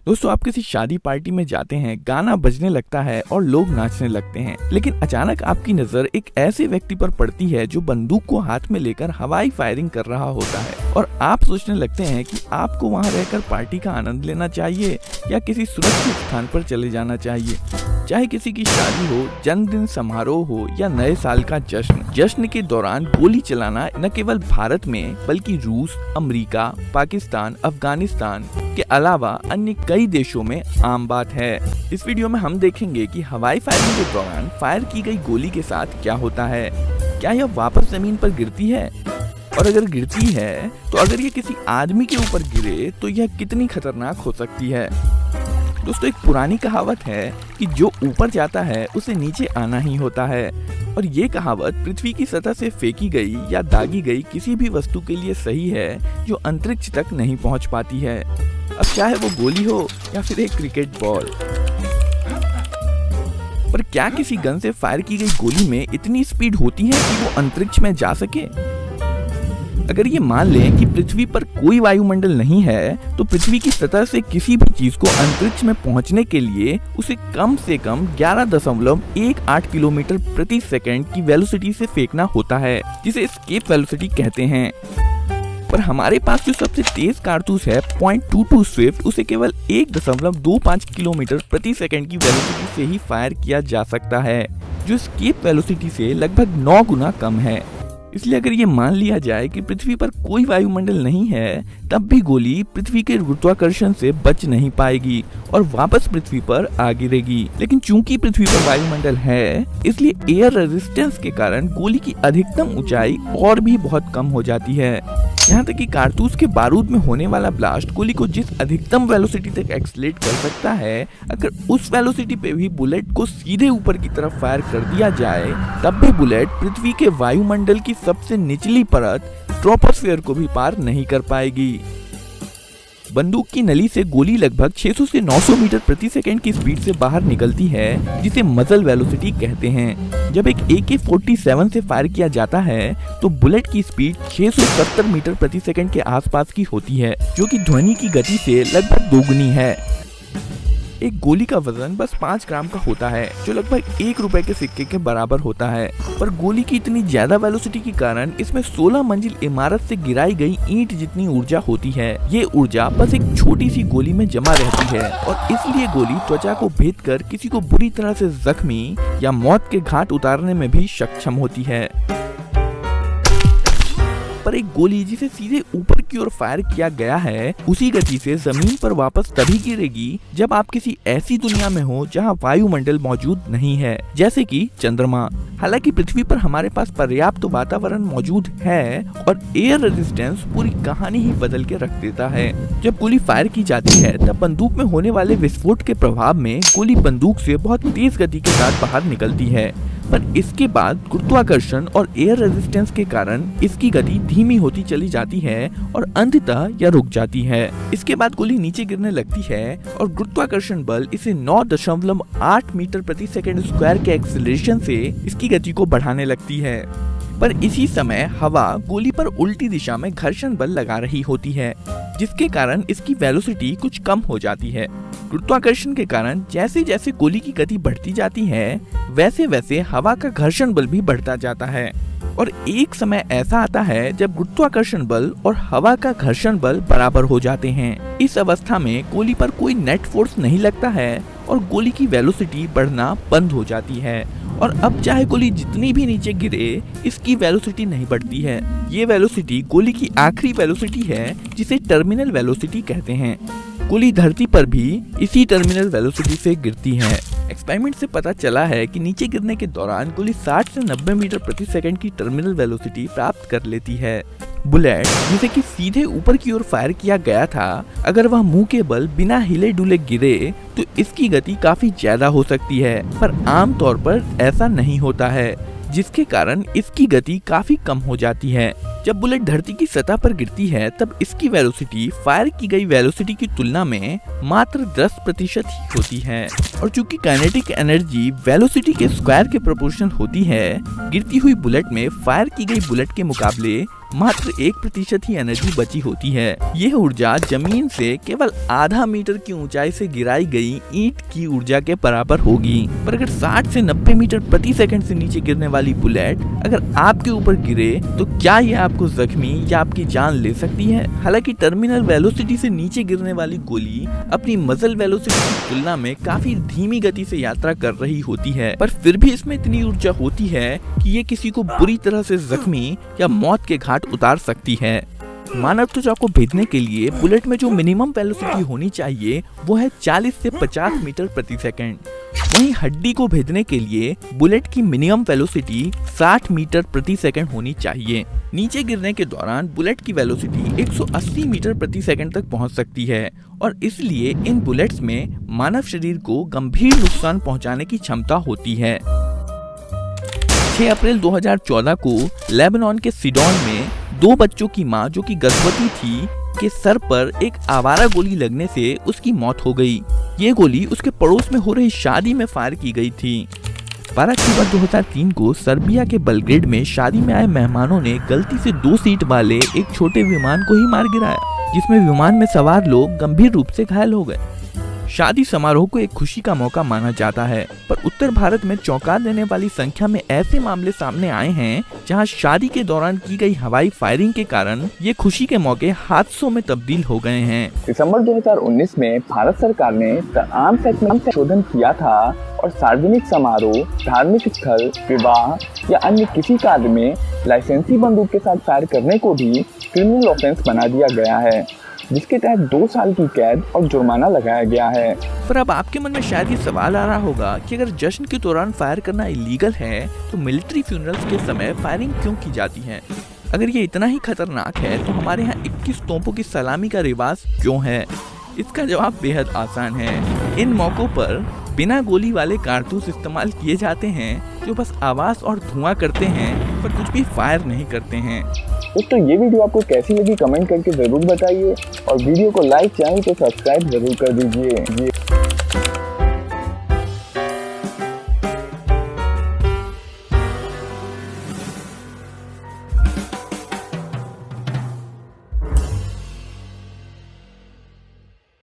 दोस्तों, आप किसी शादी पार्टी में जाते हैं, गाना बजने लगता है और लोग नाचने लगते हैं, लेकिन अचानक आपकी नजर एक ऐसे व्यक्ति पर पड़ती है जो बंदूक को हाथ में लेकर हवाई फायरिंग कर रहा होता है और आप सोचने लगते हैं कि आपको वहां रहकर पार्टी का आनंद लेना चाहिए या किसी सुरक्षित स्थान पर चले जाना चाहिए। चाहे किसी की शादी हो, जन्मदिन समारोह हो या नए साल का जश्न के दौरान गोली चलाना न केवल भारत में बल्कि रूस, अमेरिका, पाकिस्तान, अफगानिस्तान के अलावा अन्य कई देशों में आम बात है। इस वीडियो में हम देखेंगे कि हवाई फायरिंग के दौरान फायर की गई गोली के साथ क्या होता है, क्या यह वापस जमीन पर गिरती है, और अगर गिरती है तो अगर ये किसी आदमी के ऊपर गिरे तो यह कितनी खतरनाक हो सकती है। दोस्तों, एक पुरानी कहावत है कि जो ऊपर जाता है उसे नीचे आना ही होता है, और ये कहावत पृथ्वी की सतह से फेंकी गई या दागी गई किसी भी वस्तु के लिए सही है जो अंतरिक्ष तक नहीं पहुंच पाती है, अब चाहे वो गोली हो या फिर एक क्रिकेट बॉल। पर क्या किसी गन से फायर की गई गोली में इतनी स्पीड होती है कि वो अंतरिक्ष में जा सके? अगर ये मान लें कि पृथ्वी पर कोई वायुमंडल नहीं है तो पृथ्वी की सतह से किसी भी चीज को अंतरिक्ष में पहुंचने के लिए उसे कम से कम 11.18 किलोमीटर प्रति सेकंड की वेलोसिटी से फेंकना होता है, जिसे एस्केप वेलोसिटी कहते हैं। पर हमारे पास जो सबसे तेज कारतूस है .22 स्विफ्ट, उसे केवल 1.25 किलोमीटर प्रति सेकंड की वेलोसिटी से ही फायर किया जा सकता है, जो एस्केप वेलोसिटी से लगभग 9 गुना कम है। इसलिए अगर ये मान लिया जाए कि पृथ्वी पर कोई वायुमंडल नहीं है, तब भी गोली पृथ्वी के गुरुत्वाकर्षण से बच नहीं पाएगी और वापस पृथ्वी पर आ गिरेगी। लेकिन चूंकि पृथ्वी पर वायुमंडल है, इसलिए एयर रेजिस्टेंस के कारण गोली की अधिकतम ऊंचाई और भी बहुत कम हो जाती है। यहाँ तक कि कारतूस के बारूद में होने वाला ब्लास्ट गोली को जिस अधिकतम वेलोसिटी तक एक्सलेट कर सकता है, अगर उस वेलोसिटी पे भी बुलेट को सीधे ऊपर की तरफ फायर कर दिया जाए, तब भी बुलेट पृथ्वी के वायुमंडल की सबसे निचली परत ट्रोपोस्फीयर को भी पार नहीं कर पाएगी। बंदूक की नली से गोली लगभग 600 से 900 मीटर प्रति सेकंड की स्पीड से बाहर निकलती है, जिसे मजल वेलोसिटी कहते हैं। जब एक AK-47 से फायर किया जाता है तो बुलेट की स्पीड 670 मीटर प्रति सेकंड के आसपास की होती है, जो कि ध्वनि की गति से लगभग दोगुनी है। एक गोली का वजन बस 5 ग्राम का होता है, जो लगभग 1 रुपए के सिक्के के बराबर होता है। पर गोली की इतनी ज्यादा वेलोसिटी के कारण इसमें 16 मंजिल इमारत से गिराई गई ईंट जितनी ऊर्जा होती है। ये ऊर्जा बस एक छोटी सी गोली में जमा रहती है और इसलिए गोली त्वचा को भेद कर किसी को बुरी तरह से जख्मी या मौत के घाट उतारने में भी सक्षम होती है। पर एक गोली जिसे सीधे ऊपर की ओर फायर किया गया है, उसी गति से जमीन पर वापस तभी गिरेगी जब आप किसी ऐसी दुनिया में हो जहां वायुमंडल मौजूद नहीं है, जैसे कि चंद्रमा। हालांकि पृथ्वी पर हमारे पास पर्याप्त वातावरण मौजूद है और एयर रेजिस्टेंस पूरी कहानी ही बदल के रख देता है। जब गोली फायर की जाती है तब बंदूक में होने वाले विस्फोट के प्रभाव में गोली बंदूक से बहुत तेज गति के साथ बाहर निकलती है, पर इसके बाद गुरुत्वाकर्षण और एयर रेजिस्टेंस के कारण इसकी गति धीमी होती चली जाती है और अंततः यह रुक जाती है। इसके बाद गोली नीचे गिरने लगती है और गुरुत्वाकर्षण बल इसे 9.8 मीटर प्रति सेकंड स्क्वायर के एक्सेलरेशन से इसकी गति को बढ़ाने लगती है। पर इसी समय हवा गोली पर उल्टी दिशा में घर्षण बल लगा रही होती है, जिसके कारण इसकी वेलोसिटी कुछ कम हो जाती है। गुरुत्वाकर्षण के कारण जैसे जैसे गोली की गति बढ़ती जाती है, वैसे वैसे हवा का घर्षण बल भी बढ़ता जाता है और एक समय ऐसा आता है जब गुरुत्वाकर्षण बल और हवा का घर्षण बल बराबर हो जाते हैं। इस अवस्था में गोली पर कोई नेट फोर्स नहीं लगता है और गोली की वेलोसिटी बढ़ना बंद हो जाती है और अब चाहे गोली जितनी भी नीचे गिरे, इसकी वेलोसिटी नहीं बढ़ती है। ये वेलोसिटी गोली की आखिरी वेलोसिटी है, जिसे टर्मिनल वेलोसिटी कहते हैं। गोली धरती पर भी इसी टर्मिनल वेलोसिटी से गिरती है। एक्सपेरिमेंट से पता चला है कि नीचे गिरने के दौरान गोली 60 से 90 मीटर प्रति सेकंड की टर्मिनल वेलोसिटी प्राप्त कर लेती है। बुलेट जिसे कि सीधे ऊपर की ओर फायर किया गया था, अगर वह मुंह के बल बिना हिले डुले गिरे तो इसकी गति काफी ज्यादा हो सकती है, पर आमतौर पर ऐसा नहीं होता है, जिसके कारण इसकी गति काफी कम हो जाती है। जब बुलेट धरती की सतह पर गिरती है तब इसकी वेलोसिटी फायर की गई वेलोसिटी की तुलना में मात्र 10% ही होती है और चूंकि काइनेटिक एनर्जी वेलोसिटी के स्क्वायर के प्रोपोर्शनल होती है, गिरती हुई बुलेट में फायर की गई बुलेट के मुकाबले मात्र 1% ही एनर्जी बची होती है। यह ऊर्जा जमीन से केवल आधा मीटर की ऊंचाई से गिराई गई ईंट की ऊर्जा के बराबर होगी। पर अगर 60 से 90 मीटर प्रति सेकंड से नीचे गिरने वाली बुलेट अगर आपके ऊपर गिरे तो क्या यह आपको जख्मी या आपकी जान ले सकती है? हालांकि टर्मिनल वेलोसिटी से नीचे गिरने वाली गोली अपनी मजल वेलोसिटी की तुलना में काफी धीमी गति से यात्रा कर रही होती है, पर फिर भी इसमें इतनी ऊर्जा होती है कि ये किसी को बुरी तरह से जख्मी या मौत के घाट उतार सकती है। मानव त्वचा को भेदने के लिए बुलेट में जो मिनिमम वेलोसिटी होनी चाहिए वो है 40 से 50 मीटर प्रति सेकंड। वहीं हड्डी को भेदने के लिए बुलेट की मिनिमम वेलोसिटी 60 मीटर प्रति सेकंड होनी चाहिए। नीचे गिरने के दौरान बुलेट की वेलोसिटी 180 मीटर प्रति सेकंड तक पहुंच सकती है और इसलिए इन बुलेट्स में मानव शरीर को गंभीर नुकसान पहुंचाने की क्षमता होती है। 6 अप्रैल 2014 को लेबनान के सिडोन में 2 बच्चों की मां जो कि गर्भवती थी के सर पर एक आवारा गोली लगने से उसकी मौत हो गई। ये गोली उसके पड़ोस में हो रही शादी में फायर की गई थी। 12 अक्टूबर 2003 को सर्बिया के बेलग्रेड में शादी में आए मेहमानों ने गलती से 2 सीट वाले एक छोटे विमान को ही मार गिराया, जिसमें विमान में सवार लोग गंभीर रूप से घायल हो गए। शादी समारोह को एक खुशी का मौका माना जाता है, पर उत्तर भारत में चौंका देने वाली संख्या में ऐसे मामले सामने आए हैं जहां शादी के दौरान की गई हवाई फायरिंग के कारण ये खुशी के मौके हादसों में तब्दील हो गए हैं। दिसंबर 2019 में भारत सरकार ने आर्म्स एक्ट में संशोधन किया था और सार्वजनिक समारोह, धार्मिक स्थल, विवाह या अन्य किसी कार्य में लाइसेंसी बंदूक के साथ फायर करने को भी क्रिमिनल ऑफेंस बना दिया गया है, जिसके तहत 2 साल की कैद और जुर्माना लगाया गया है। पर अब आपके मन में शायद ये सवाल आ रहा होगा कि अगर जश्न के दौरान फायर करना इलीगल है तो मिलिट्री फ्यूनरल्स के समय फायरिंग क्यों की जाती है? अगर ये इतना ही खतरनाक है तो हमारे यहाँ 21 तोपों की सलामी का रिवाज क्यों है? इसका जवाब बेहद आसान है। इन मौकों पर बिना गोली वाले कारतूस इस्तेमाल किए जाते हैं जो बस आवाज और धुआं करते हैं पर कुछ भी फायर नहीं करते हैं। दोस्तों, ये वीडियो आपको कैसी लगी कमेंट करके जरूर बताइए और वीडियो को लाइक, चैनल को सब्सक्राइब जरूर कर दीजिए।